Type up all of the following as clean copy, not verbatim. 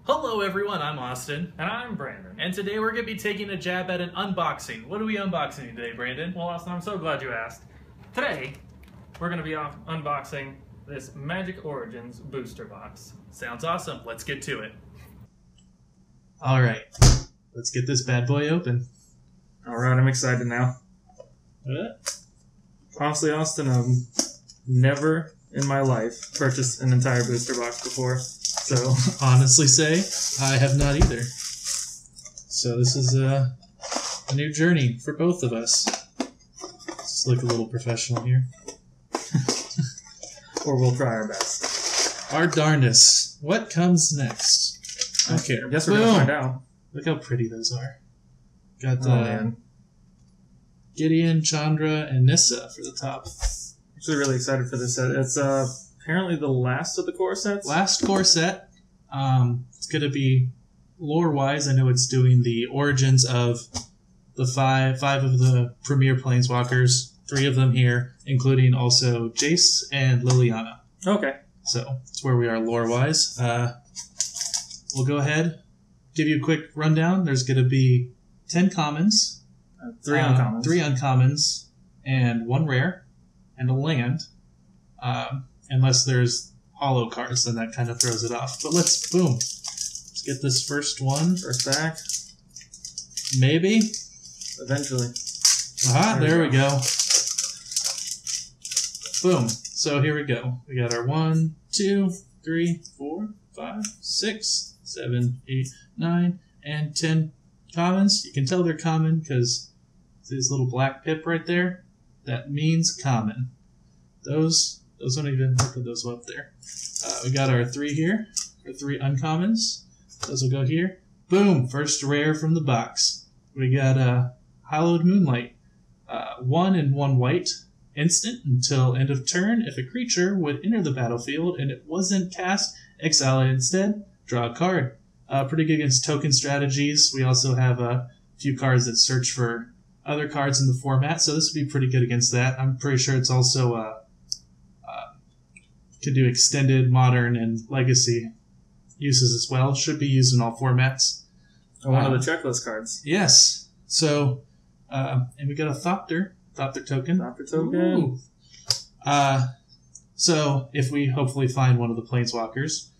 Hello everyone, I'm Austin. And I'm Brandon. And today we're going to be taking a jab at an unboxing. What are we unboxing today, Brandon? Well, Austin, I'm so glad you asked. Today, we're going to be unboxing this Magic Origins booster box. Sounds awesome. Let's get to it. Alright, let's get this bad boy open. Alright, I'm excited now. Honestly, Austin, I've never in my life purchased an entire booster box before. So, honestly say, I have not either. So this is a new journey for both of us. Let's look a little professional here. or we'll try our best. Our darndest. What comes next? Okay, I guess we're going to find out. Look how pretty those are. Got man. Gideon, Chandra, and Nissa for the top. Actually really excited for this set. It's apparently the last of the core sets. Last core set. It's going to be lore-wise. I know it's doing the origins of the five of the premier planeswalkers. 3 of them here, including also Jace and Liliana. Okay. So that's where we are lore-wise. We'll go ahead, give you a quick rundown. There's going to be 10 commons, 3 uncommons, 3 uncommons, and 1 rare, and a land. Unless there's hollow cards, then that kind of throws it off. But let's get this first one. First back. Maybe. Eventually. Aha, there we go. Boom. So here we go. We got our 1, 2, 3, 4, 5, 6, 7, 8, 9, and 10 commons. You can tell they're common because this little black pip right there, that means common. Those don't even put those up there. We got our 3 here, our 3 uncommons. Those will go here. Boom! First rare from the box. We got Hallowed Moonlight. 1 and 1 white. Instant until end of turn. If a creature would enter the battlefield and it wasn't cast, exile it instead. Draw a card. Pretty good against token strategies. We also have a few cards that search for other cards in the format, so this would be pretty good against that. I'm pretty sure it's also can do extended, modern, and legacy uses as well. Should be used in all formats. One of the checklist cards. Yes. So, and we got a Thopter token. Thopter token. So, if we hopefully find one of the Planeswalkers,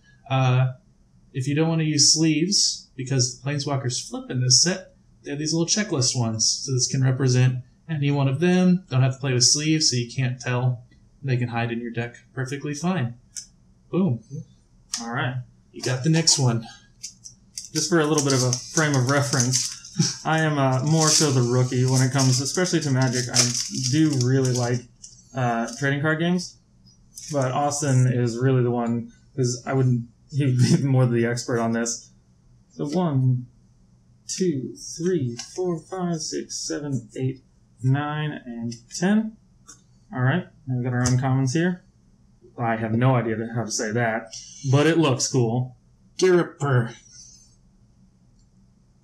if you don't want to use sleeves, because the Planeswalkers flip in this set, they have these little checklist ones. So this can represent any one of them. Don't have to play with sleeves, so you can't tell. They can hide in your deck perfectly fine. Boom. All right. You got the next one. Just for a little bit of a frame of reference, I am more so the rookie when it comes, especially to Magic. I do really like trading card games, but Austin is really the one, because he'd be more the expert on this. So 1, 2, 3, 4, 5, 6, 7, 8, 9, and 10. All right, now we got our uncommons here. I have no idea how to say that, but it looks cool. Giriper,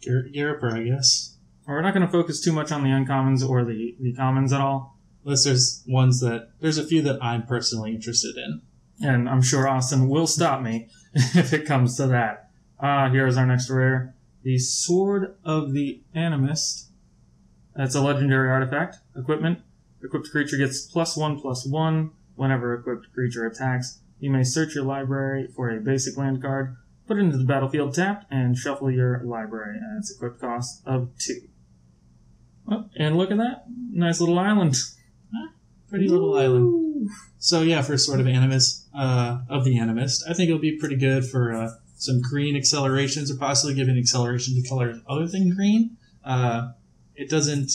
I guess. We're not going to focus too much on the uncommons or the commons at all. Unless there's a few that I'm personally interested in. And I'm sure Austin will stop me if it comes to that. Here's our next rare. The Sword of the Animist. That's a legendary artifact. Equipment. Equipped creature gets +1/+1 whenever equipped creature attacks. You may search your library for a basic land card, put it into the battlefield tapped, and shuffle your library at its equipped cost of 2. Oh, and look at that. Nice little island. Pretty little island. So yeah, for sort of Animist, of the Animist, I think it'll be pretty good for some green accelerations, or possibly giving acceleration to colors other than green. It doesn't,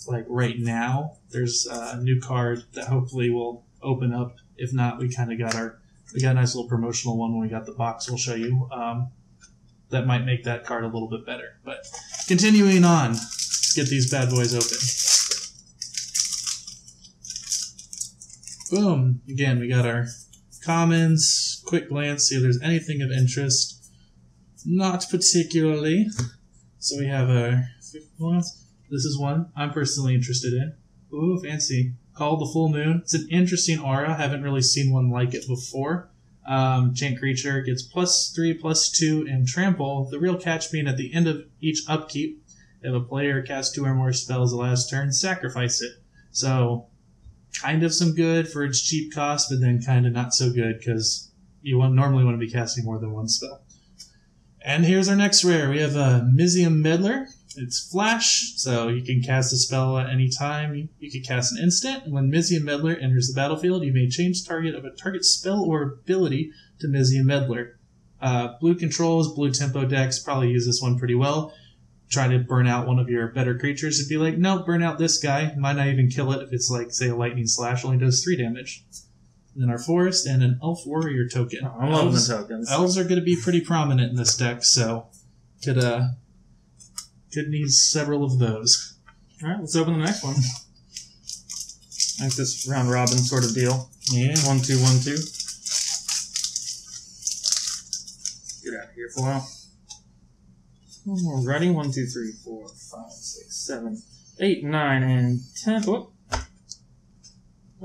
like right now, there's a new card that hopefully will open up. If not, we got a nice little promotional one when we got the box we'll show you. That might make that card a little bit better. But continuing on, let's get these bad boys open. Boom. Again, we got our commons. Quick glance, see if there's anything of interest. Not particularly. So we have our this is one I'm personally interested in. Ooh, fancy. Called the Full Moon. It's an interesting aura. Haven't really seen one like it before. Enchant creature gets +3/+2 and trample. The real catch being at the end of each upkeep, if a player casts 2 or more spells the last turn, sacrifice it. So, kind of some good for its cheap cost, but then kind of not so good because you normally want to be casting more than one spell. And here's our next rare. We have a Mizzium Meddler. It's flash, so you can cast a spell at any time. You can cast an instant, and when Mizzium Meddler enters the battlefield, you may change target of a target spell or ability to Mizzium Meddler. Blue controls, blue tempo decks probably use this one pretty well. Try to burn out one of your better creatures and be like, no, burn out this guy. Might not even kill it if it's like, say, a lightning slash only does 3 damage. And then our forest and an elf warrior token. Oh, I'm loving the tokens. Elves are going to be pretty prominent in this deck, so could need several of those. All right, let's open the next one. I think this round robin sort of deal. Yeah. 1, 2, 1, 2. Get out of here, foil. We're ready. 1, 2, 3, 4, 5, 6, 7, 8, 9, and 10. Whoop.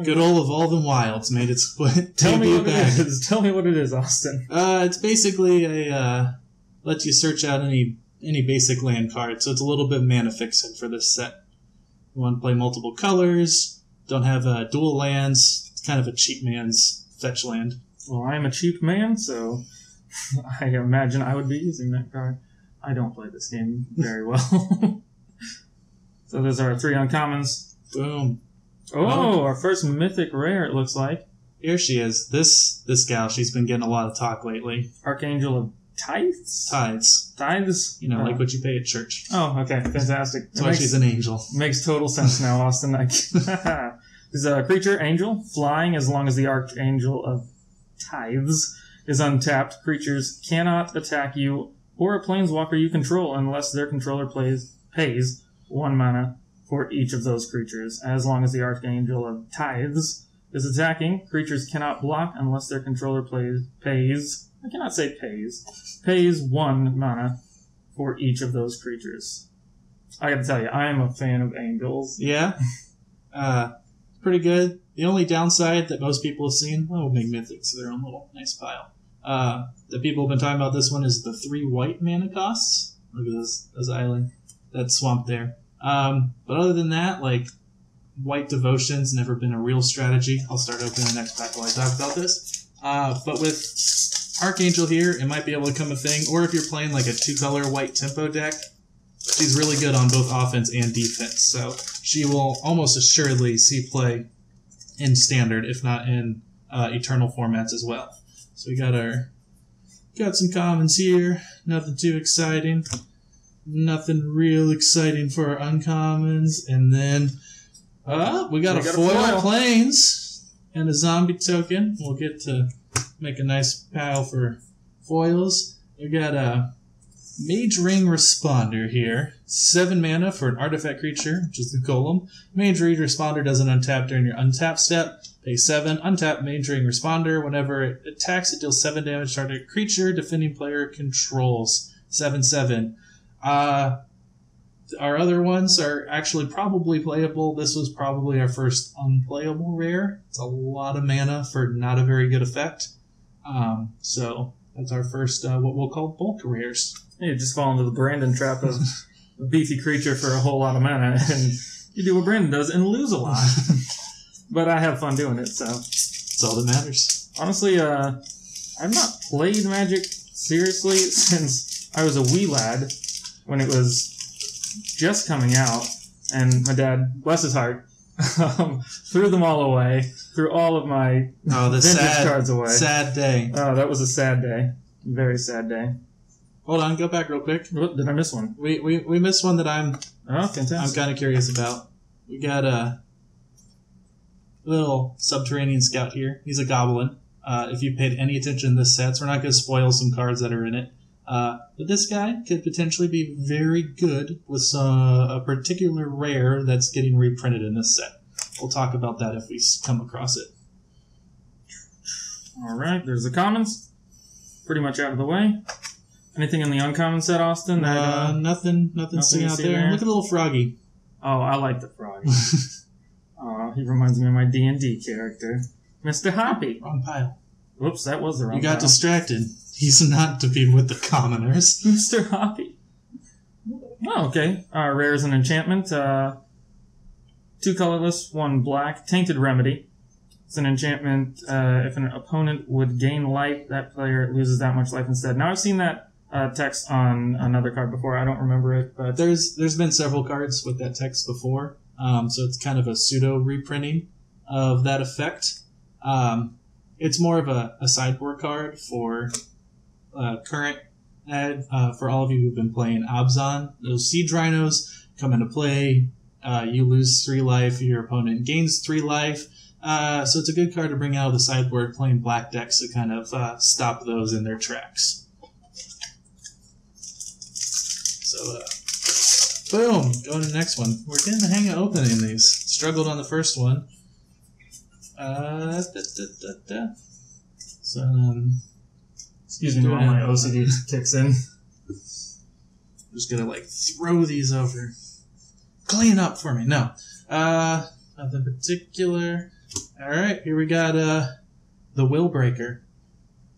Good old Evolve and Wilds made its Tell me debut what back. it is. Tell me what it is, Austin. It's basically a lets you search out any basic land card, so it's a little bit mana fixing for this set. You want to play multiple colors, don't have dual lands. It's kind of a cheap man's fetch land. Well, I am a cheap man, so I imagine I would be using that card. I don't play this game very well. So those are our 3 uncommons. Boom. Oh, our first mythic rare, it looks like. Here she is. This gal, she's been getting a lot of talk lately. Archangel of Tithes? Tithes? You know, like what you pay at church. Oh, okay. Fantastic. That's why she's an angel. Makes total sense now, Austin. Is a creature, angel, flying as long as the Archangel of Tithes is untapped. Creatures cannot attack you or a planeswalker you control unless their controller pays 1 mana for each of those creatures. As long as the Archangel of Tithes is attacking, creatures cannot block unless their controller pays. I cannot say pays 1 mana for each of those creatures. I gotta tell you, I am a fan of angels. Yeah. Pretty good. The only downside that most people have seen, we'll make mythics their own little nice pile. That people have been talking about this one is the 3 white mana costs. Look at this island. That swamp there. But other than that, like, White Devotion's never been a real strategy. I'll start opening the next pack while I talk about this. But with Archangel here, it might be able to become a thing. Or if you're playing like a 2-color white tempo deck, she's really good on both offense and defense. So she will almost assuredly see play in Standard, if not in Eternal formats as well. So we got some commons here. Nothing too exciting. Nothing real exciting for our uncommons. And then we got a foil plains and a zombie token. We'll get to make a nice pile for foils. We got a Mage Ring Responder here. 7 mana for an artifact creature, which is the Golem. Mage Ring Responder doesn't untap during your untap step. Pay 7, untap Mage Ring Responder. Whenever it attacks, it deals 7 damage to target creature defending player controls. 7/7. Our other ones are actually probably playable. This was probably our first unplayable rare. It's a lot of mana for not a very good effect. So that's our first, what we'll call bulk rares. You just fall into the Brandon trap of a beefy creature for a whole lot of mana, and you do what Brandon does and lose a lot. But I have fun doing it, so. That's all that matters. Honestly, I've not played Magic seriously since I was a wee lad, when it was just coming out, and my dad, bless his heart, threw them all away, threw all of my vintage cards away. Sad day. Oh, that was a sad day. Very sad day. Hold on, go back real quick. What, did I miss one? We missed one that I'm fantastic. kind of curious about. We got a little subterranean scout here. He's a goblin. If you paid any attention to this set, so we're not going to spoil some cards that are in it. But this guy could potentially be very good with a particular rare that's getting reprinted in this set. We'll talk about that if we come across it. Alright, there's the commons. Pretty much out of the way. Anything in the uncommon set, Austin? Nothing sticking out there. Look at the little froggy. Oh, I like the froggy. Oh, he reminds me of my D&D character. Mr. Hoppy. Wrong pile. Whoops, that was the wrong You got pile. distracted. He's not to be with the commoners. Mr. Hoppy. Oh, okay. Rare is an enchantment. 2 colorless, 1 black. Tainted Remedy. It's an enchantment. If an opponent would gain life, that player loses that much life instead. Now, I've seen that text on another card before. I don't remember it, but There's been several cards with that text before, so it's kind of a pseudo reprinting of that effect. It's more of a sideboard card for current ad, for all of you who've been playing Abzan. Those Siege Rhinos come into play. You lose 3 life. Your opponent gains 3 life. So it's a good card to bring out of the sideboard playing black decks to kind of stop those in their tracks. So, boom! Going to the next one. We're getting the hang of opening these. Struggled on the first one. So, excuse me while my OCD kicks in. I'm just gonna throw these over. Clean up for me. No. Nothing particular. Alright, here we got the Willbreaker.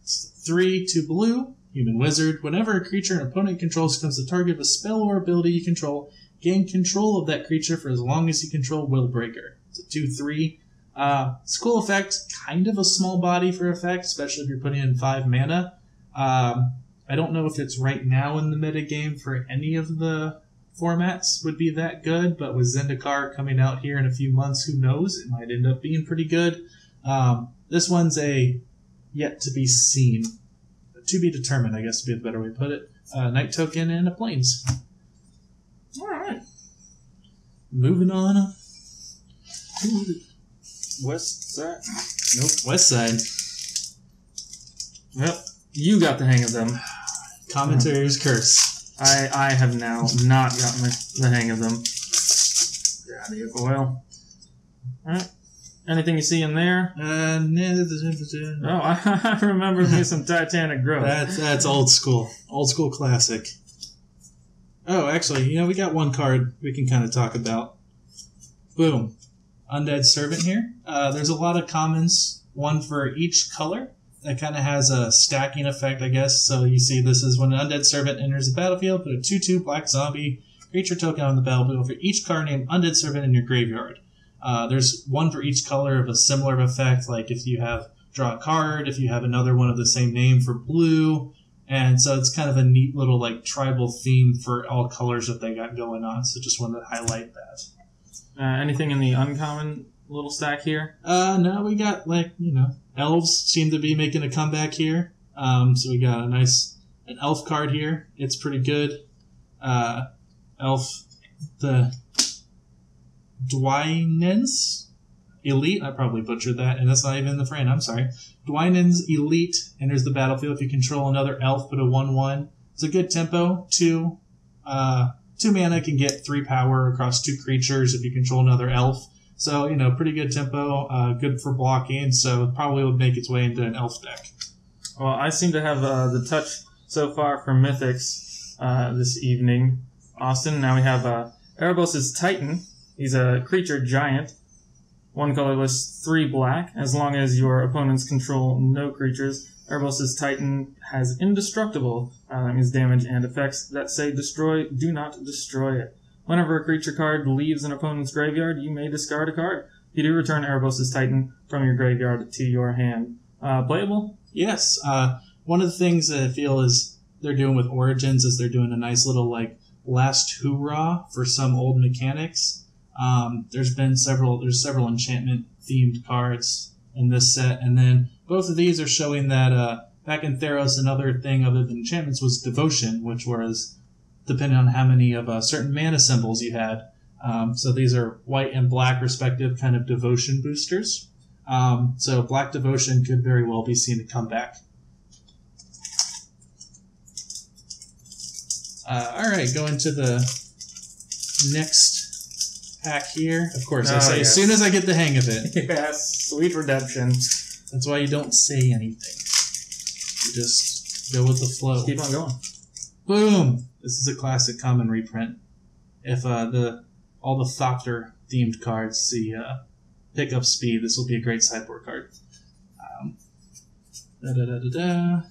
It's 3, 2 blue, human wizard. Whenever a creature an opponent controls becomes the target of a spell or ability you control, gain control of that creature for as long as you control Willbreaker. It's a 2/3. It's a cool effect, kind of a small body for effect, especially if you're putting in 5 mana. I don't know if it's right now in the metagame for any of the formats would be that good, but with Zendikar coming out here in a few months, who knows? It might end up being pretty good. This one's a yet to be seen, to be determined, I guess would be the better way to put it. Night token and a plains. Alright. Moving on. West side. Nope. West side. Yep. You got the hang of them. Commentary's curse. I have now not gotten the hang of them. Get out of here, Boyle. Alright. Anything you see in there? Oh, I remember me some Titanic Growth. That's old school. Old school classic. Oh, actually, we got one card we can kind of talk about. Boom. Undead Servant here. There's a lot of commons, one for each color. That kind of has a stacking effect, I guess. So you see this is when an Undead Servant enters the battlefield, put a 2/2 black zombie creature token on the battlefield for each card named Undead Servant in your graveyard. There's one for each color of a similar effect, like if you have draw a card, if you have another one of the same name for blue. And so it's kind of a neat little tribal theme for all colors that they got going on. So just wanted to highlight that. Anything in the uncommon little stack here? No, we got elves seem to be making a comeback here. So we got an elf card here. It's pretty good. Elf, the Dwynen's Elite. I probably butchered that, and that's not even in the frame. I'm sorry. Dwynen's Elite enters the battlefield. If you control another elf, put a 1/1. It's a good tempo. 2 mana can get 3 power across 2 creatures if you control another elf. So, pretty good tempo, good for blocking, so probably would make its way into an elf deck. Well, I seem to have the touch so far for Mythics this evening, Austin. Now we have Erebos' Titan. He's a creature giant. 1 colorless, 3 black. As long as your opponents control no creatures, Erebos' Titan has indestructible. That means damage and effects that say destroy, do not destroy it. Whenever a creature card leaves an opponent's graveyard, you may discard a card. You do return Erebos' Titan from your graveyard to your hand. Playable? Yes. One of the things that I feel is they're doing with Origins is they're doing a nice little last hoorah for some old mechanics. There's several enchantment themed cards in this set, and then both of these are showing that back in Theros, another thing other than enchantments was devotion, which was depending on how many of certain mana symbols you had. So these are white and black respective kind of devotion boosters. So black devotion could very well be seen to come back. Alright, going to the next pack here. Of course, I say as soon as I get the hang of it. Yes, sweet redemption. That's why you don't say anything. You just go with the flow. Keep on going. Boom! This is a classic common reprint. If all the Thopter themed cards see pickup speed, this will be a great sideboard card. Da-da-da-da-da.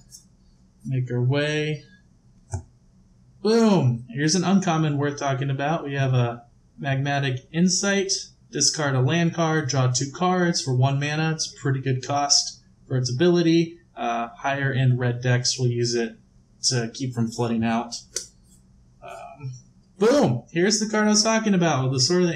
Make our way. Boom! Here's an uncommon worth talking about. We have a Magmatic Insight. Discard a land card, draw 2 cards for 1 mana. It's a pretty good cost for its ability. Higher end red decks will use it to keep from flooding out. Boom! Here's the card I was talking about, the Sword of the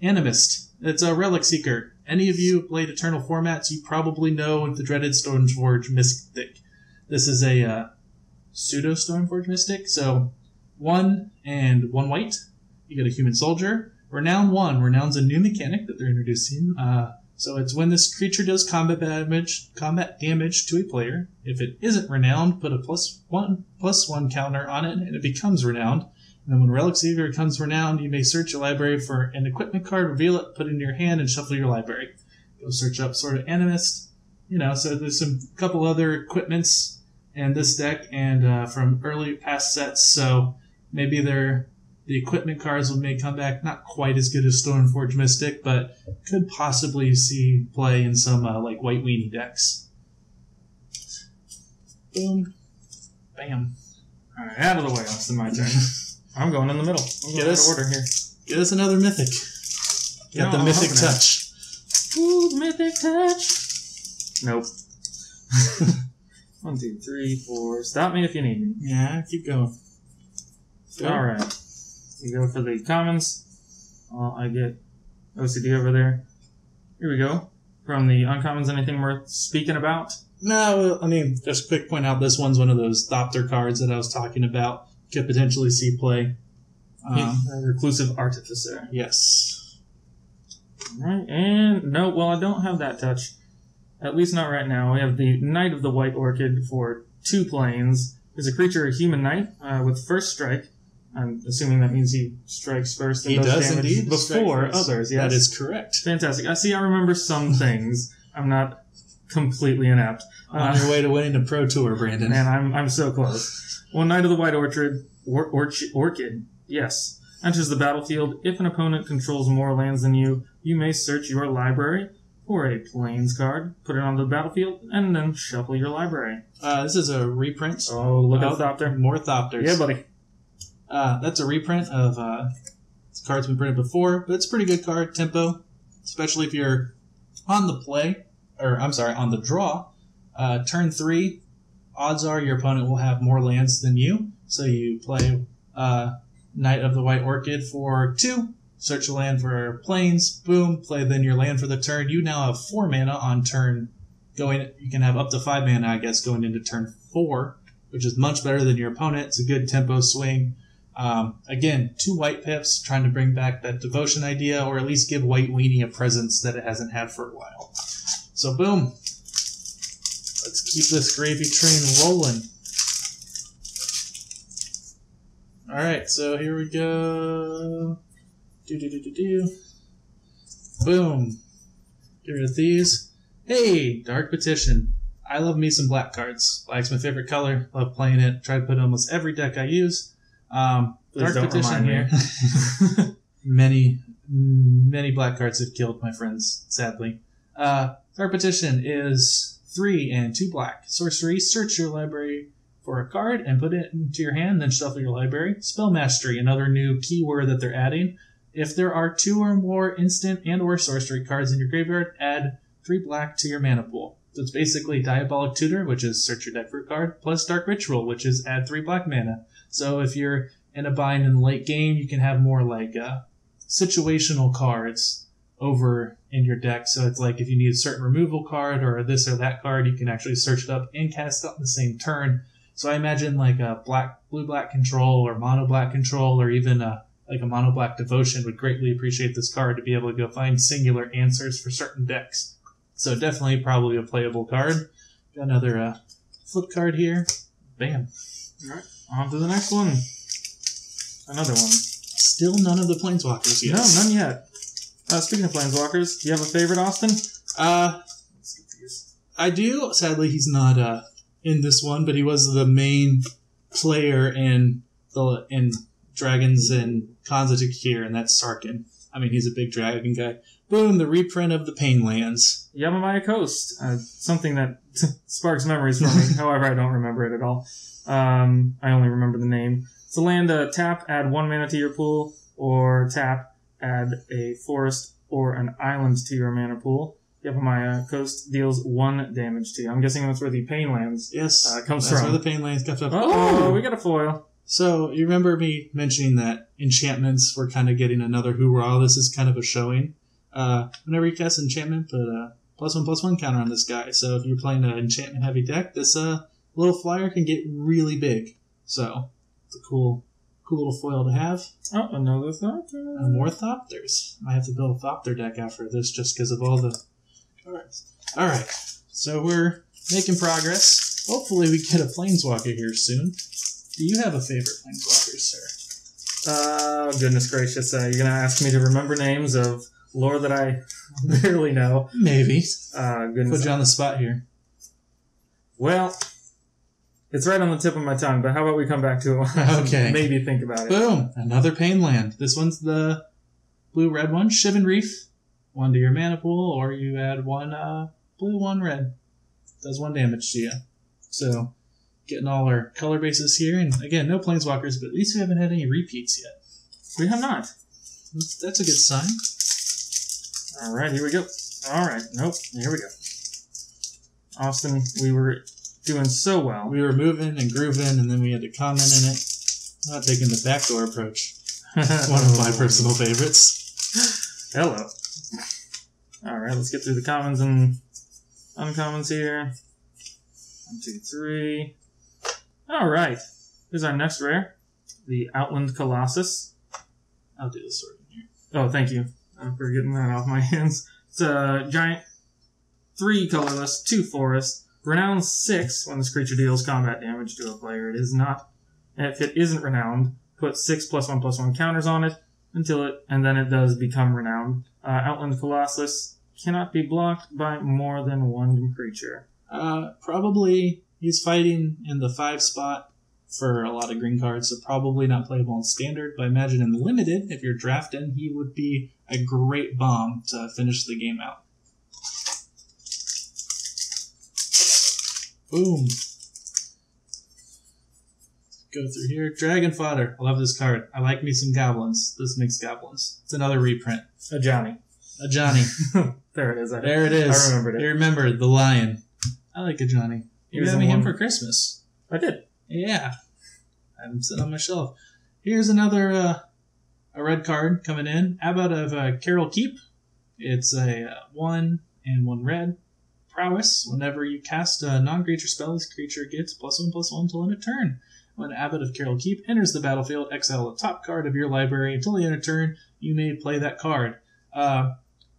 Animist. It's a Relic Seeker. Any of you who played Eternal formats, you probably know the dreaded Stoneforge Mystic. This is a pseudo Stoneforge Mystic. So 1 and 1 white. You get a human soldier. Renown 1. Renown's a new mechanic that they're introducing. So it's when this creature does combat damage to a player. If it isn't renowned, put a +1/+1 counter on it, and it becomes renowned. And then when Relic Seeker becomes renowned, you may search your library for an equipment card, reveal it, put it in your hand, and shuffle your library. Go search up Sword of Animist. So there's a couple other equipments in this deck and from early past sets. So maybe the equipment cards may come back not quite as good as Stoneforge Mystic, but could possibly see play in some like White Weenie decks. Boom. Bam. All right, out of the way. It's my turn. I'm going in the middle. I'm going out of order here. Get us another mythic. Got the mythic touch. Ooh, the mythic touch. Nope. 1, 2, 3, 4. Stop me if you need me. Yeah, keep going. All right. We go for the commons. I get OCD over there. Here we go. From the uncommons, anything worth speaking about? No, I mean, just a quick point out, this one's one of those Thopter cards that I was talking about. Could potentially see play. Reclusive Artificer. Yes. Alright, and no, well, I don't have that touch. At least not right now. We have the Knight of the White Orchid for 2 planes. Is a creature a human knight with first strike. I'm assuming that means he strikes first and he does damage indeed before others. Yes. That is correct. Fantastic. I remember some things. I'm not completely inept. On your way to winning the Pro Tour, Brandon. Man, I'm so close. One Knight of the White Orchid, yes, enters the battlefield. If an opponent controls more lands than you, you may search your library for a plains card, put it on the battlefield, and then shuffle your library. This is a reprint. Oh, look at Thopter. More Thopters. Yeah, buddy. That's a reprint of this card's been printed before, but it's a pretty good card, tempo, especially if you're on the on the draw. Turn 3, odds are your opponent will have more lands than you, so you play Knight of the White Orchid for 2, search a land for plains, boom, play then your land for the turn. You now have 4 mana on turn you can have up to 5 mana, I guess, going into turn 4, which is much better than your opponent. It's a good tempo swing. Again, 2 white pips, trying to bring back that devotion idea, or at least give White Weenie a presence that it hasn't had for a while. So boom. Let's keep this gravy train rolling. Alright, so here we go. Boom. Get rid of these. Hey, Dark Petition. I love me some black cards. Black's my favorite color. Love playing it. Try to put it in almost every deck I use. Dark Petition here. Many black cards have killed my friends, sadly. Dark Petition is 3 and 2 black. Sorcery, search your library for a card and put it into your hand, then shuffle your library. Spell Mastery, another new keyword that they're adding. If there are 2 or more instant and or sorcery cards in your graveyard, add 3 black to your mana pool. So it's basically Diabolic Tutor, which is search your deck for a card, plus Dark Ritual, which is add 3 black mana. So if you're in a bind in the late game, you can have more like situational cards over in your deck. So it's like if you need a certain removal card or this or that card, you can actually search it up and cast it on the same turn. So I imagine like a blue-black control or mono-black control or even like a mono-black devotion would greatly appreciate this card to be able to go find singular answers for certain decks. So definitely probably a playable card. Got another flip card here. Bam. Alright, on to the next one. Another one. Still none of the Planeswalkers yet. No, none yet. Speaking of Planeswalkers, do you have a favorite, Austin? I do. Sadly, he's not in this one, but he was the main player in Dragons and Khans of Tarkir, and that's Sarkhan. I mean, he's a big dragon guy. Boom, the reprint of the Painlands. Yamamaya Coast. Something that sparks memories for me. However, I don't remember it at all. I only remember the name. It's a land, tap, add 1 mana to your pool, or tap, add a forest or an island to your mana pool. Yamamaya Coast deals 1 damage to you. I'm guessing that's where the Painlands comes that's from. where the Painlands comes from. Oh, we got a foil. So, you remember me mentioning that enchantments were kind of getting another hoorah. This is kind of a showing. Whenever you cast an enchantment, put a +1/+1 counter on this guy. So if you're playing an enchantment-heavy deck, this little flyer can get really big. So, it's a cool little foil to have. Oh, another Thopter. More Thopters. I have to build a Thopter deck after this just because of all the cards. Alright, so we're making progress. Hopefully we get a Planeswalker here soon. Do you have a favorite Planeswalker, sir? Goodness gracious. You're going to ask me to remember names of lore that I barely know. Maybe. Goodness. Put you on the spot here. Well, it's right on the tip of my tongue, but how about we come back to it? Okay. Maybe think about it. Boom! Another Painland. This one's the blue-red one. Shivan Reef. 1 to your mana pool, or you add 1 blue, 1 red. Does 1 damage to you. So, getting all our color bases here. And again, no Planeswalkers, but at least we haven't had any repeats yet. We have not. That's a good sign. Alright, here we go. Alright, nope, here we go. Austin, we were doing so well. We were moving and grooving, and then we had to comment in it. Not taking the backdoor approach. One of my personal favorites. Hello. Alright, let's get through the commons and uncommons here. 1, 2, 3. Alright. Here's our next rare. The Outland Colossus. I'll do the sorting here. Oh, thank you for getting that off my hands. It's a giant 3 colorless, 2 forest. Renown 6 when this creature deals combat damage to a player. It is not. If it isn't renowned, put 6 +1/+1 counters on it and then it does become renowned. Outland Colossus cannot be blocked by more than 1 creature. Probably he's fighting in the 5 spot for a lot of green cards, so probably not playable in Standard, but I imagine in Limited, if you're drafting, he would be a great bomb to finish the game out. Boom. Go through here. Dragon Fodder. I love this card. I like me some goblins. This makes goblins. It's another reprint. A Johnny. A Johnny. There it is. There it is. I remembered it. You remembered the lion. I like a Johnny. You Here's got me the him one. for Christmas. I did. Yeah. I'm sitting on my shelf. Here's another a red card coming in. Abbot of Carol Keep. It's a 1 and 1 red. Prowess. Whenever you cast a non-creature spell, this creature gets +1/+1 till end of turn. When Abbot of Carol Keep enters the battlefield, exile the top card of your library. Until the end of turn, you may play that card.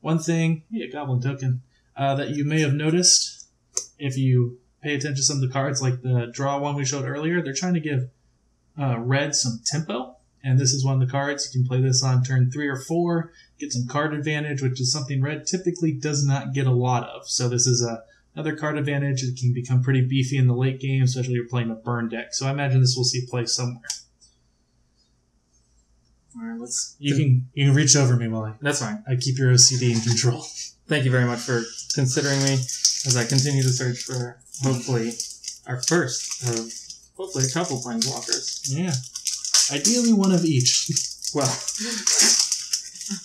One thing, a goblin token, that you may have noticed if you pay attention to some of the cards, like the draw one we showed earlier, they're trying to give red some tempo, and this is one of the cards. You can play this on turn 3 or 4, get some card advantage, which is something red typically does not get a lot of. So this is another card advantage. It can become pretty beefy in the late game, especially if you're playing a burn deck. So I imagine this will see play somewhere. All right, You can reach over me while That's fine. I keep your OCD in control. Thank you very much for considering me as I continue to search for, hopefully, our first of, hopefully, a couple Planeswalkers. Yeah. Ideally one of each. Well,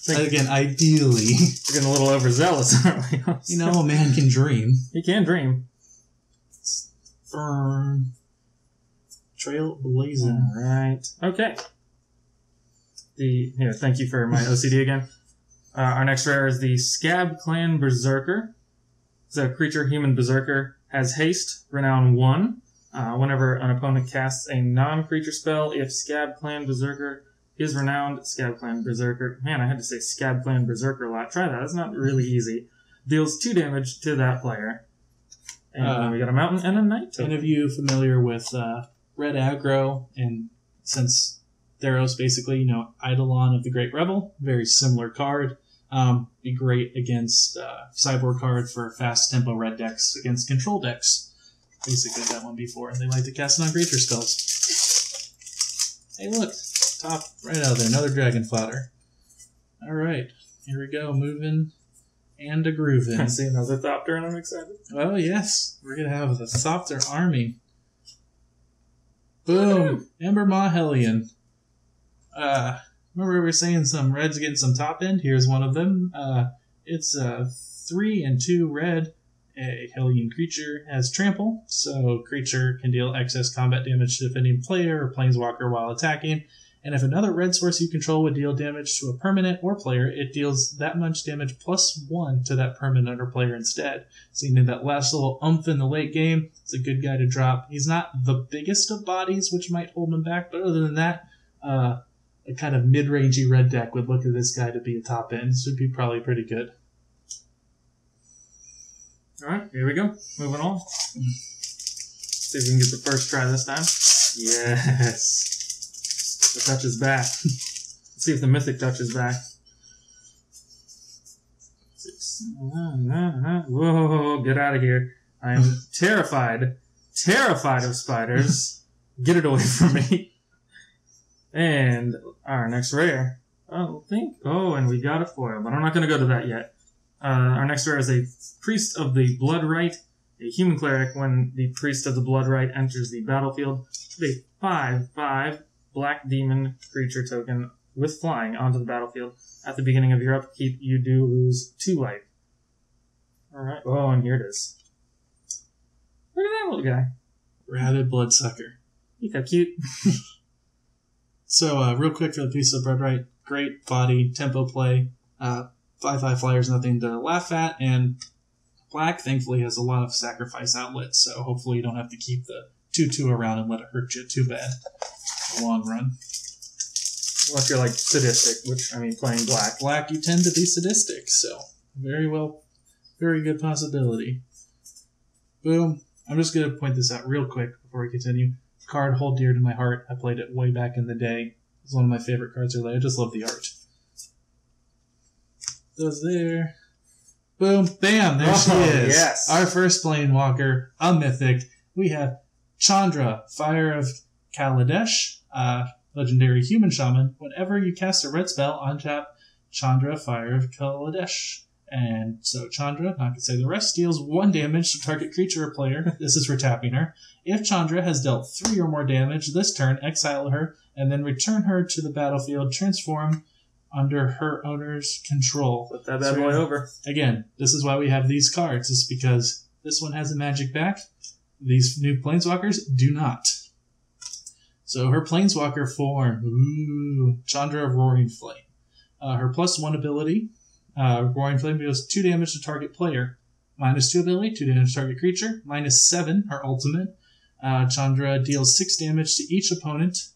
Again, ideally. we're getting a little overzealous, aren't we? You know, a man can dream. You can dream. Firm. Trail blazing. All right. Okay. Here, thank you for my OCD again. Our next rare is the Scab Clan Berserker. It's a creature human berserker. Has haste, renown 1. Whenever an opponent casts a non-creature spell, if Scab Clan Berserker is renowned, Scab Clan Berserker. Man, I had to say Scab Clan Berserker a lot. Try that. That's not really easy. Deals 2 damage to that player. And then we got a mountain and a night token. Any of you familiar with red aggro? And since Theros basically, Eidolon of the Great Rebel, very similar card. Be great against sideboard card for fast tempo red decks against control decks. Basically that one before. They like to cast non-creature spells. Hey look, top right out there, another Dragon Fodder. Alright. Here we go, moving and a grooving. I see another Thopter and I'm excited. Oh, yes. We're going to have the Thopter army. Boom. Ember Maw Hellion. Remember we were saying some reds getting some top end? Here's one of them. It's 3 and 2 red. A Hellion creature has trample, so creature can deal excess combat damage to defending player or planeswalker while attacking. And if another red source you control would deal damage to a permanent or player, it deals that much damage +1 to that permanent or player instead. So you need that last little oomph in the late game. It's a good guy to drop. He's not the biggest of bodies, which might hold him back, but other than that, a kind of mid-rangey red deck would look at this guy to be a top end. This would be probably pretty good. Alright, here we go. Moving on. See if we can get the first try this time. Yes. The touch is back. Let's see if the mythic touch is back. Whoa, get out of here. I am terrified of spiders. Get it away from me. And our next rare. Oh, and we got a foil, but I'm not going to go to that yet. Our next rare is a Priest of the Bloodrite, a human cleric. When the Priest of the Bloodrite enters the battlefield, put a 5/5 black demon creature token with flying onto the battlefield. At the beginning of your upkeep, you do lose 2 life. Alright, oh, and here it is. Look at that little guy. Rabid Bloodsucker. He's so cute. So, real quick for the Priest of the Bloodrite, great body, tempo play, 5/5 flyers, nothing to laugh at, and black, thankfully, has a lot of sacrifice outlets, so hopefully you don't have to keep the 2/2 around and let it hurt you too bad in the long run. Unless you're like sadistic, which, I mean, playing black. Black, you tend to be sadistic, so very good possibility. Boom. I'm just going to point this out real quick before we continue. Card hold dear to my heart. I played it way back in the day. It's one of my favorite cards early. I just love the art. Those there. Boom. Bam. There she is. Yes. Our first Planewalker, a mythic. We have Chandra, Fire of Kaladesh, legendary human shaman. Whenever you cast a red spell, untap Chandra, Fire of Kaladesh. And so Chandra, not going to say the rest, deals 1 damage to target creature or player. This is for tapping her. If Chandra has dealt 3 or more damage this turn, exile her, and then return her to the battlefield, transform under her owner's control. Put that bad boy over. Again, this is why we have these cards. It's because this one has a magic back. These new Planeswalkers do not. So her Planeswalker form, Chandra of Roaring Flame. Her +1 ability, Roaring Flame deals 2 damage to target player. -2 ability, 2 damage to target creature. -7, her ultimate. Chandra deals 6 damage to each opponent.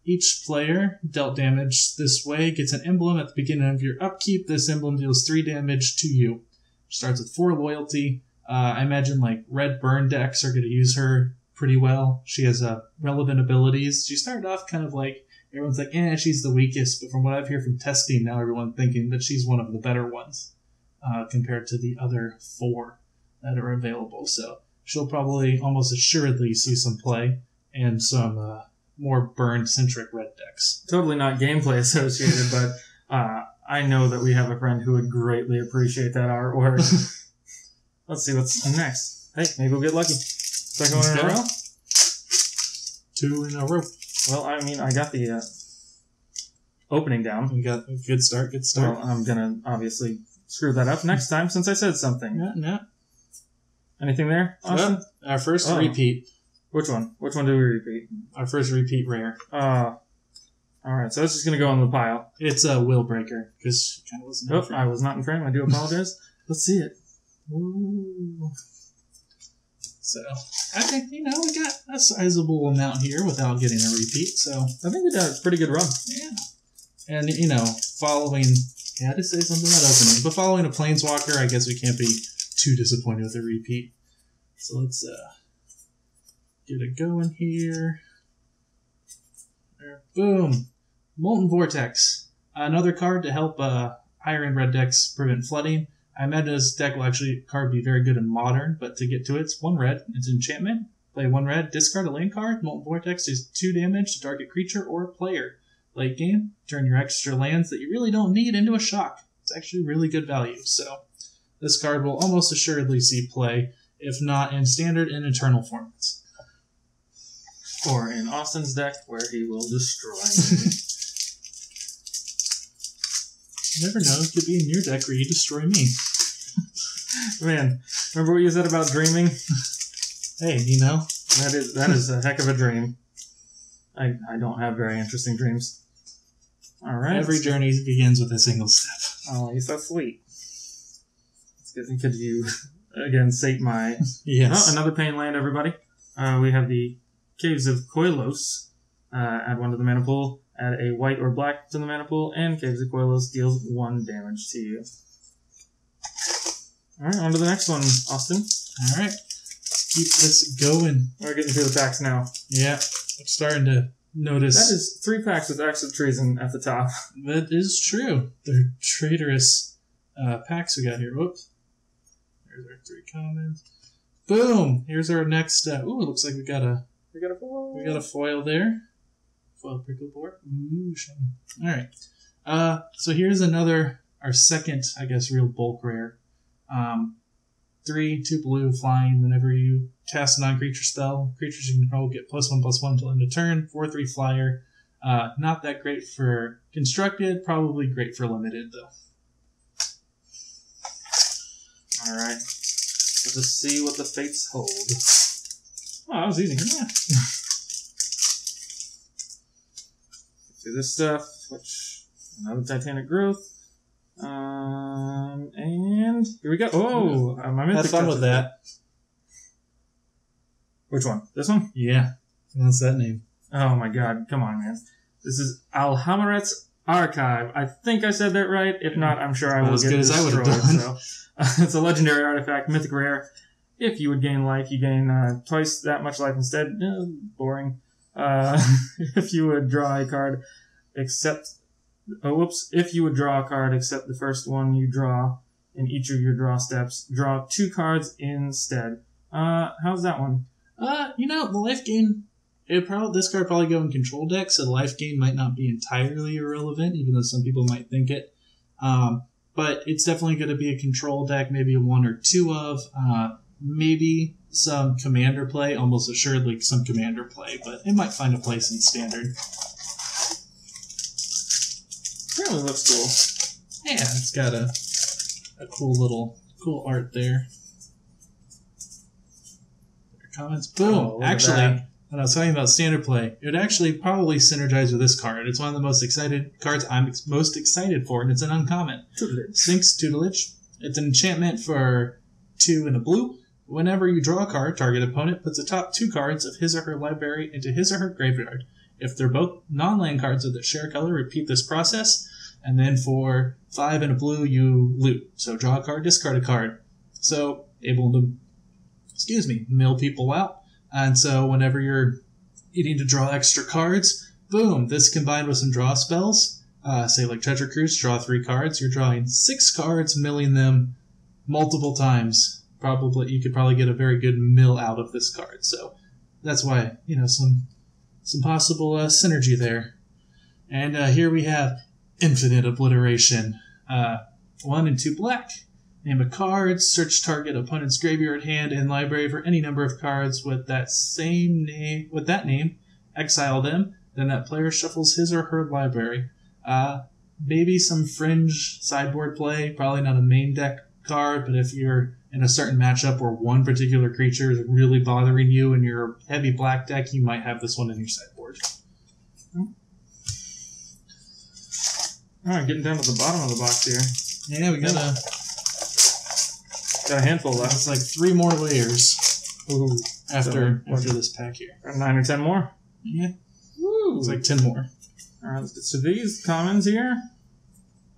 Each player dealt damage this way gets an emblem at the beginning of your upkeep. This emblem deals 3 damage to you. Starts with 4 loyalty. I imagine like red burn decks are going to use her pretty well. She has relevant abilities. She started off kind of like, everyone's like, she's the weakest. But from what I've heard from testing, now everyone's thinking that she's one of the better ones compared to the other 4 that are available. So she'll probably almost assuredly see some play and some more burn-centric red decks. Totally not gameplay associated, but I know that we have a friend who would greatly appreciate that artwork. Let's see what's next. Hey, maybe we'll get lucky. Second one in a row? 2 in a row. Well, I mean, I got the opening down. We got a good start. Well, I'm going to obviously screw that up next time since I said something. Yeah. Anything there, Austin? Our first repeat. Which one? Which one do we repeat? Our first repeat rare. Alright, so that's just going to go in the pile. It's a Will Breaker, because she kind of wasn't in frame. I was not in frame. I do apologize. Let's see it. Ooh. So, I think, we got a sizable amount here without getting a repeat, so. I think we did a pretty good run. Yeah. And, following, I had to say something about opening, but following a Planeswalker, I guess we can't be too disappointed with a repeat. So let's, get it going here. There. Boom. Molten Vortex. Another card to help higher end red decks prevent flooding. I imagine this deck will actually card be very good in Modern, but to get to it, it's 1 red. It's enchantment. Play 1 red, discard a land card. Molten Vortex is 2 damage to target creature or player. Late game, turn your extra lands that you really don't need into a shock. It's actually really good value. So this card will almost assuredly see play, if not in standard and eternal formats. Or in Austin's deck, where he will destroy me. You never know, it could be in your deck where you destroy me. Man, remember what you said about dreaming? Hey, you know. That is a heck of a dream. I don't have very interesting dreams. All right. Every journey begins with a single step. Oh, he's so sweet. Could you again sate my? Yes. Oh, another pain land, everybody. We have the Caves of Koilos. Add 1 to the mana pool. Add a white or black to the mana pool, and Caves of Koilos deals 1 damage to you. All right, on to the next one, Austin. All right. Keep this going. We're getting through the packs now. Yeah. I'm starting to notice. That is 3 packs with Acts of Treason at the top. That is true. They're traitorous packs we got here. Whoops. There's our 3 commons. Boom! Here's our next. Ooh, it looks like we got a foil. We got a foil there. Foil prickle board. Ooh, shiny. All right. So here's our second, I guess, real bulk rare. 3, 2 blue, flying. Whenever you cast a non-creature spell, creatures you control get +1/+1 till end of turn. 4/3 flyer. Not that great for constructed. Probably great for limited though. All right. Let us see what the fates hold. Oh, that was easy. Yeah. Do this stuff, which another Titanic Growth. And here we go. Oh, my Have fun with that. Which one? This one? Yeah. What's that name? Oh my god, come on, man. This is Alhamaret's Archive. I think I said that right. If not, I'm sure I will get destroyed. So. It's a legendary artifact, mythic rare. If you would gain life, you gain twice that much life instead. Boring. If you would draw a card, if you would draw a card except the first one you draw in each of your draw steps, draw 2 cards instead. How's that one? The life gain. This card probably go in control deck, so the life gain might not be entirely irrelevant, even though some people might think it. But it's definitely going to be a control deck, maybe 1 or 2 of. Maybe some commander play, almost assuredly some commander play, but it might find a place in standard. Really looks cool. Yeah, it's got a cool art there. Comments. Boom! Actually, when I was talking about standard play, it would actually probably synergize with this card. It's one of the most excited cards I'm most excited for, and it's an uncommon. Tutelage. Sphinx Tutelage. It's an enchantment for 2 and a blue. Whenever you draw a card, target opponent puts the top 2 cards of his or her library into his or her graveyard. If they're both non-land cards of the share color, repeat this process. And then for 5 and a blue, you loot. So draw a card, discard a card. So able to, mill people out. And so whenever you're needing to draw extra cards, boom, this combined with some draw spells, say like Treasure Cruise, draw 3 cards. You're drawing 6 cards, milling them multiple times. You could probably get a very good mill out of this card. So that's why, some possible synergy there. And here we have Infinite Obliteration. 1 and 2 black. Name a card. Search target opponent's graveyard, hand, and library for any number of cards with that name. Exile them. Then that player shuffles his or her library. Maybe some fringe sideboard play. Probably not a main deck card, but if you're in a certain matchup where one particular creature is really bothering you in your heavy black deck, you might have this one in your sideboard. Alright, getting down to the bottom of the box here. Yeah, we got a handful left. It's like 3 more layers. Ooh. After this pack here. 9 or 10 more? Yeah. Woo! It's like 10 more. Alright, let's get to these commons here.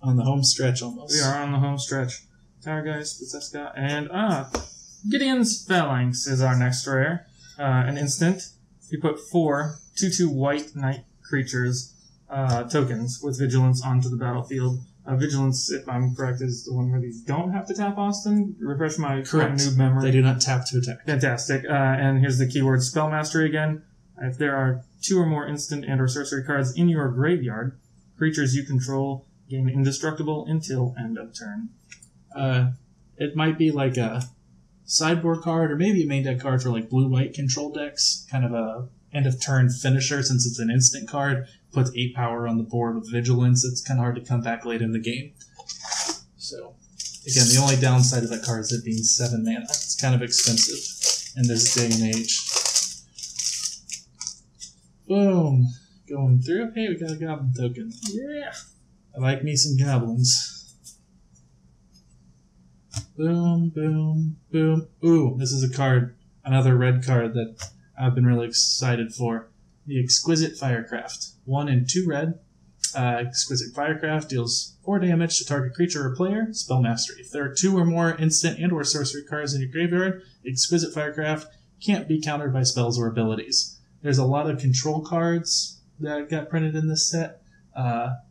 On the home stretch almost. We are on the home stretch. Tower Geist, Possesca, and Gideon's Phalanx is our next rare. An instant. You put 4 2/2 white knight creatures tokens with Vigilance onto the battlefield. Vigilance, if I'm correct, is the one where these don't have to tap, Austin? Refresh my noob memory. They do not tap to attack. Fantastic. And here's the keyword Spell Mastery again. If there are 2 or more instant and or sorcery cards in your graveyard, creatures you control Gain indestructible until end of turn. It might be like a sideboard card, or maybe a main deck card for like blue-white control decks. Kind of a end of turn finisher, since it's an instant card. Puts 8 power on the board with Vigilance. It's kind of hard to come back late in the game. So, again, the only downside of that card is it being 7 mana. It's kind of expensive in this day and age. Boom. Going through. Hey, we got a goblin token. Yeah. I like me some goblins. Boom, boom, boom. Ooh, this is a card, another red card that I've been really excited for. The Exquisite Firecraft. 1 and 2 red. Exquisite Firecraft deals 4 damage to target creature or player. Spell Mastery. If there are 2 or more instant and or sorcery cards in your graveyard, Exquisite Firecraft can't be countered by spells or abilities. There's a lot of control cards that got printed in this set.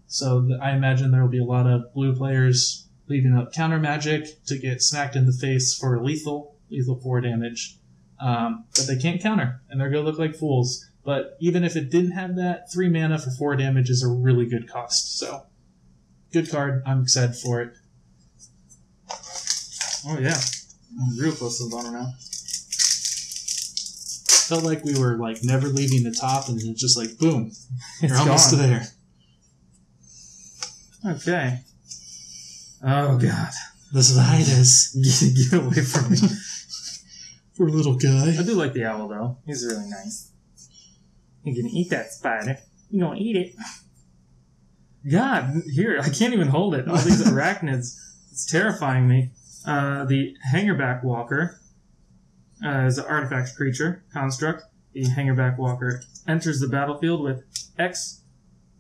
So I imagine there will be a lot of blue players leaving up counter magic to get smacked in the face for lethal 4 damage. But they can't counter, and they're going to look like fools. But even if it didn't have that, 3 mana for 4 damage is a really good cost. So, good card. I'm excited for it. Oh, yeah. I'm real close to the bottom now. Felt like we were like never leaving the top, and it's just like, boom. You're It's almost gone. there. Okay. Oh, God. The Zidus. Get away from me. Poor little guy. I do like the owl, though. He's really nice. You're gonna eat that spider. You're gonna eat it. God, here, I can't even hold it. All these arachnids. It's terrifying me. The Hangerback Walker is an artifact creature construct. The Hangerback Walker enters the battlefield with X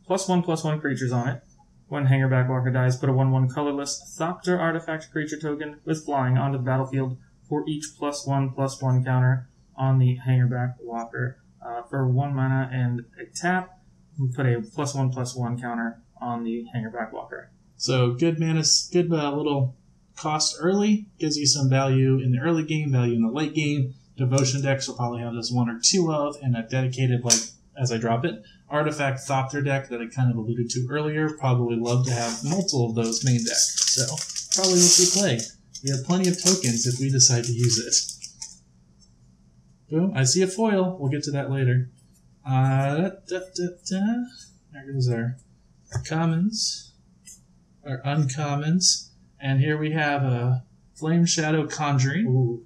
+1/+1 creatures on it. When Hangerback Walker dies, put a 1/1 colorless Thopter artifact creature token with flying onto the battlefield for each +1/+1 counter on the Hangerback Walker. For 1 mana and a tap, we put a +1/+1 counter on the Hangerback Walker. So good mana, good little cost early. Gives you some value in the early game, value in the late game. Devotion decks will probably have this 1 or 2 of, and a dedicated, like, as I drop it, artifact Thopter deck that I kind of alluded to earlier. Probably love to have multiple of those main deck. So probably what we play. We have plenty of tokens if we decide to use it. Boom, I see a foil. We'll get to that later. There goes our commons, our uncommons. And here we have a Flame Shadow Conjuring. Ooh.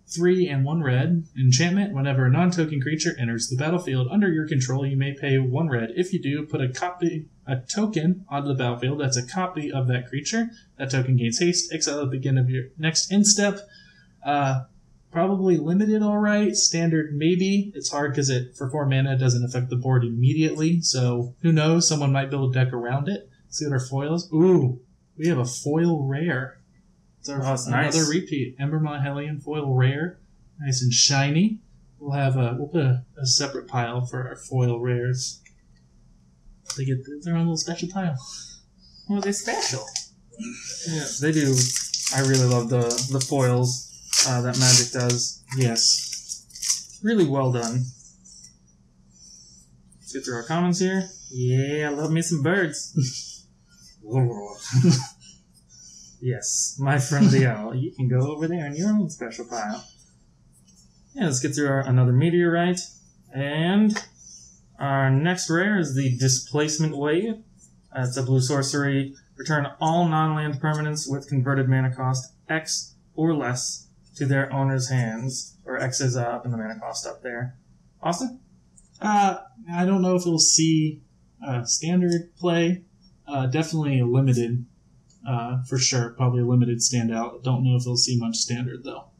3 and 1 red. Enchantment. Whenever a non-token creature enters the battlefield under your control, you may pay 1 red. If you do, put a token onto the battlefield that's a copy of that creature. That token gains haste. Exile at the beginning of your next end step. Probably limited alright. Standard maybe. It's hard because for 4 mana it doesn't affect the board immediately. So who knows? Someone might build a deck around it. See what our foil is. Ooh, we have a foil rare. It's our that's another nice. repeat. Embermaw Hellion foil rare. Nice and shiny. We'll put a separate pile for our foil rares. They get their own little special pile. Well, they're special. Yeah, they do. I really love the foils that Magic does. Yes. Really well done. Let's get through our comments here. Yeah, I love me some birds. Yes, my friend the owl. You can go over there in your own special pile. Yeah, let's get through another meteorite. And our next rare is the Displacement Wave. It's a blue sorcery. Return all non-land permanents with converted mana cost X or less to their owner's hands. Or X is up in the mana cost up there. Austin? I don't know if it'll see standard play. Definitely a limited, for sure. Probably a limited standout. Don't know if it'll see much standard, though.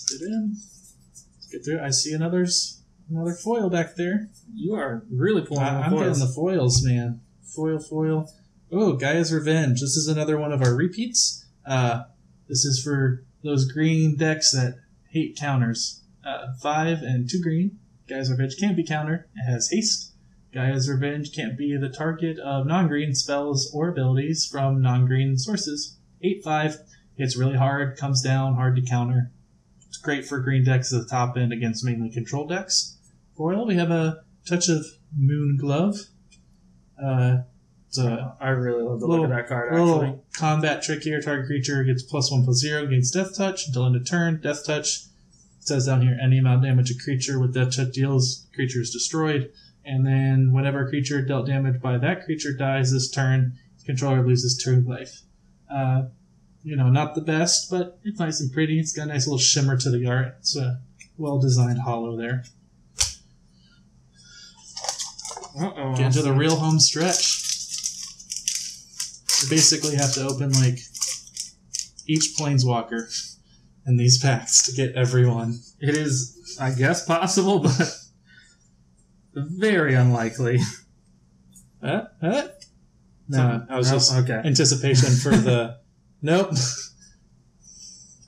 Get in. Let's get through. I see another foil back there. You are really pulling on I'm the getting foils. the foils, man. Foil. Oh, Gaia's Revenge. This is another one of our repeats. This is for those green decks that hate counters. 5 and 2 green. Gaia's Revenge can't be countered. It has haste. Gaia's Revenge can't be the target of non-green spells or abilities from non-green sources. 8/5. It's really hard. Comes down. Hard to counter. It's great for green decks at the top end against mainly control decks. Foil, we have a Touch of Moon Glove. It's a I really love the look of that card, actually. little combat trick here. Target creature gets +1/+0 against Death Touch until end of turn. Death Touch, it says down here, any amount of damage a creature with Death Touch deals, creature is destroyed. And then whenever a creature dealt damage by that creature dies this turn, its controller loses 2 life. Not the best, but it's nice and pretty. It's got a nice little shimmer to the art. It's a well-designed holo there. Uh-oh. Get into the real home stretch. You basically have to open, each Planeswalker in these packs to get everyone. It is, I guess, possible, but very unlikely. No, I was just okay. anticipation for the... Nope.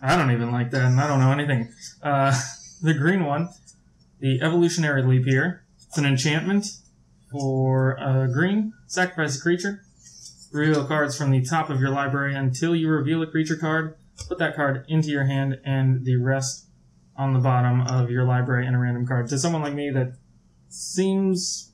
I don't even like that, and I don't know anything. The green one, the Evolutionary Leap here. It's an enchantment for green. Sacrifice a creature. Reveal cards from the top of your library until you reveal a creature card. Put that card into your hand and the rest on the bottom of your library in a random card. To someone like me, that seems...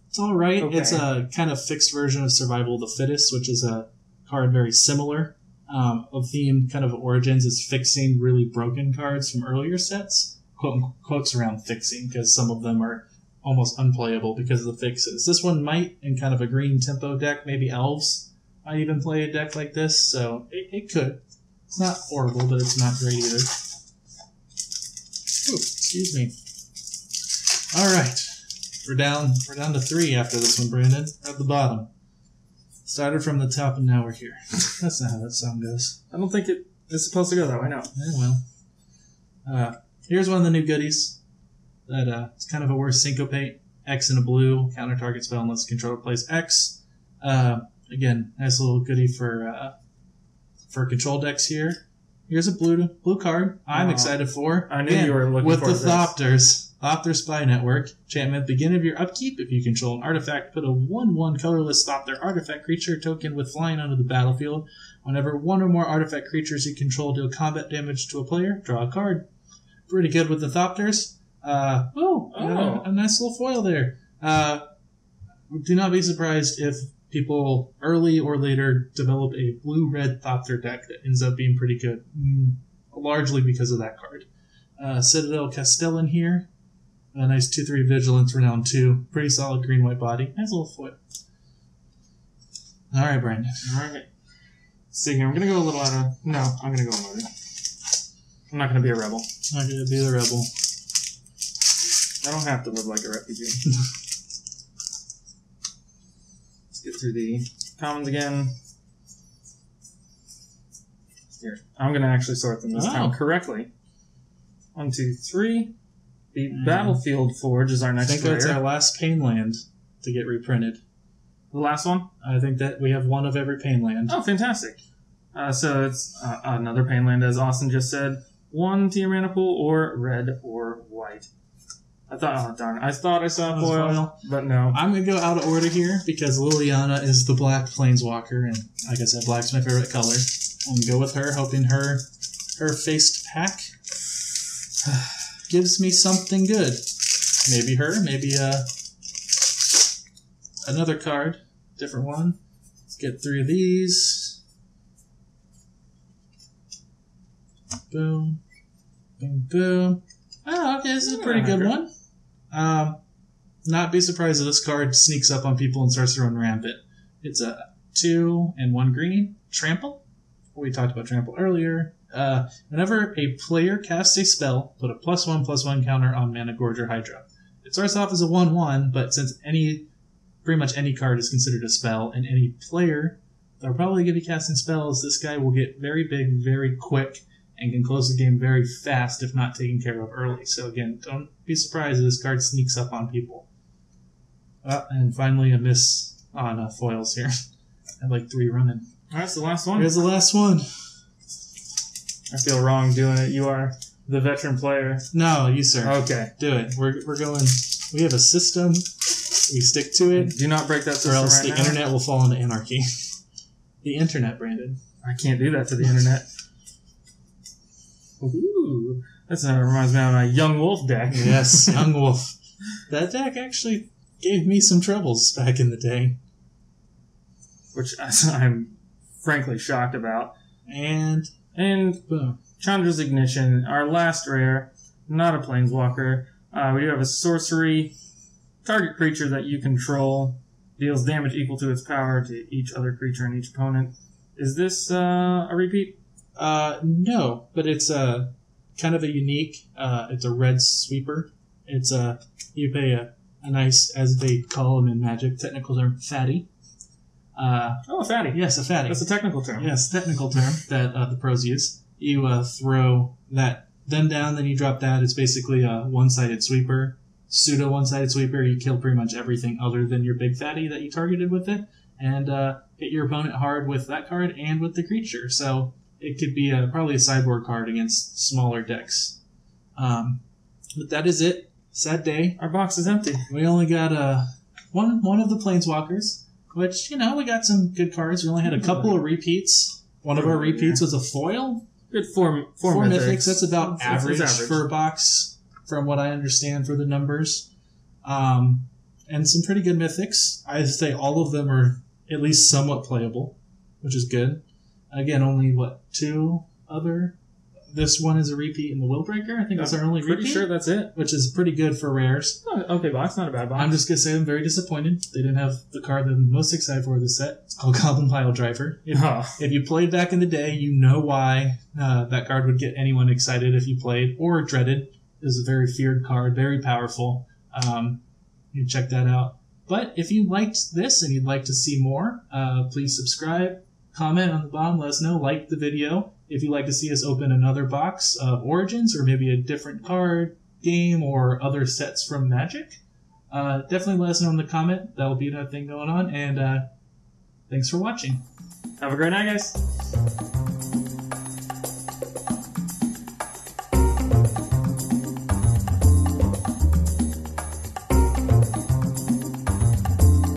It's alright. Okay. It's a kind of fixed version of Survival of the Fittest, which is a card very similar. A theme kind of origins is fixing really broken cards from earlier sets. Quotes around fixing, because some of them are almost unplayable because of the fixes. This one might, in kind of a green tempo deck, maybe Elves might even play a deck like this, so it could. It's not horrible, but it's not great either. Ooh, excuse me. Alright. We're down to 3 after this one, Brandon. At the bottom. Started from the top and now we're here. That's not how that song goes. I don't think it is supposed to go that way, no. Yeah, well. Here's one of the new goodies. It's kind of a worse syncopate. X in a blue. Counter target spell unless the controller plays X. Again, nice little goodie for control decks here. Here's a blue card I'm excited for. I knew you were looking with for the this. Thopters. Thopter Spy Network. Enchantment. Beginning of your upkeep, if you control an artifact, put a 1/1 colorless Thopter artifact creature token with flying onto the battlefield. Whenever one or more artifact creatures you control deal combat damage to a player, draw a card. Pretty good with the Thopters. A nice little foil there. Do not be surprised if people early or later develop a blue-red Thopter deck that ends up being pretty good, largely because of that card. Citadel Castellan here. A nice 2/3 Vigilance, Renown 2. Pretty solid green-white body. Nice little foot. Alright, Brandon. Alright. Let's see here. I'm going to go a little out of... No, I'm going to go Mother. I'm not going to be a rebel. Not gonna be the rebel. I don't have to live like a refugee. Let's get through the commons again. Here. I'm going to actually sort them this time correctly. 1, 2, 3. The Battlefield Forge is our I next think that's rare. our last Painland to get reprinted. The last one? I think that we have one of every Painland. Oh, fantastic. So it's another Painland, as Austin just said. 1 to your mana pool, or red or white. I thought I thought I saw a foil, but no. I'm going to go out of order here because Liliana is the black Planeswalker, and like I said, black's my favorite color. I'm going to go with her, hoping her faced pack gives me something good. Maybe her, maybe another card, different one. Let's get through these. Boom, boom, boom. Oh, okay, this is a pretty good one. Not be surprised if this card sneaks up on people and starts to run rampant. It's a 2 and 1 green. Trample. We talked about Trample earlier. Whenever a player casts a spell, put a +1/+1 counter on Mana Gorger Hydra. It starts off as a 1/1, but since pretty much any card is considered a spell, and any player that'll probably going to be casting spells, this guy will get very big, very quick, and can close the game very fast if not taken care of early. So again, don't be surprised if this card sneaks up on people. And finally, a miss on foils here. I have like 3 running. Alright, it's the last one. Here's the last one. I feel wrong doing it. You are the veteran player. No, you sir. Okay. Do it. We're going. We have a system. We stick to it, Do not break that or system else right the now. internet will fall into anarchy. The internet, Brandon. I can't do that to the internet. Ooh. That reminds me of my Young Wolf deck. Yes, Young Wolf. That deck actually gave me some troubles back in the day. Which I'm frankly shocked about. And boom. Chandra's Ignition, our last rare, not a Planeswalker. We do have a sorcery. Target creature that you control deals damage equal to its power to each other creature and each opponent. Is this a repeat? No, but it's a kind of a unique. It's a red sweeper. It's you pay a nice, as they call them in Magic, technical term, fatty. A fatty. Yes, a fatty. That's a technical term. Yes, technical term that the pros use. You throw them down, then you drop that. It's basically a one-sided sweeper. Pseudo one-sided sweeper. You kill pretty much everything other than your big fatty that you targeted with it, and hit your opponent hard with that card and with the creature. So it could be probably a sideboard card against smaller decks. But that is it. Sad day. Our box is empty. We only got one of the Planeswalkers, which, we got some good cards. We only had a couple of repeats. One of our repeats was a foil. Good four mythics. That's about It's average for a box, from what I understand for the numbers. And some pretty good mythics. I'd say all of them are at least somewhat playable, which is good. Again, only, two other? This one is a repeat in the Willbreaker. I think that's our only repeat. Pretty sure that's it. Which is pretty good for rares. Oh, okay, box. Not a bad box. I'm just going to say I'm very disappointed. They didn't have the card that I'm most excited for this set. It's called Goblin Pile Driver. If you played back in the day, you know why that card would get anyone excited if you played, or dreaded. It was a very feared card, very powerful. You can check that out. But if you liked this and you'd like to see more, please subscribe, comment on the bottom, let us know, like the video. If you'd like to see us open another box of Origins, or maybe a different card game or other sets from Magic, definitely let us know in the comment. That'll be another thing going on. And thanks for watching. Have a great night, guys.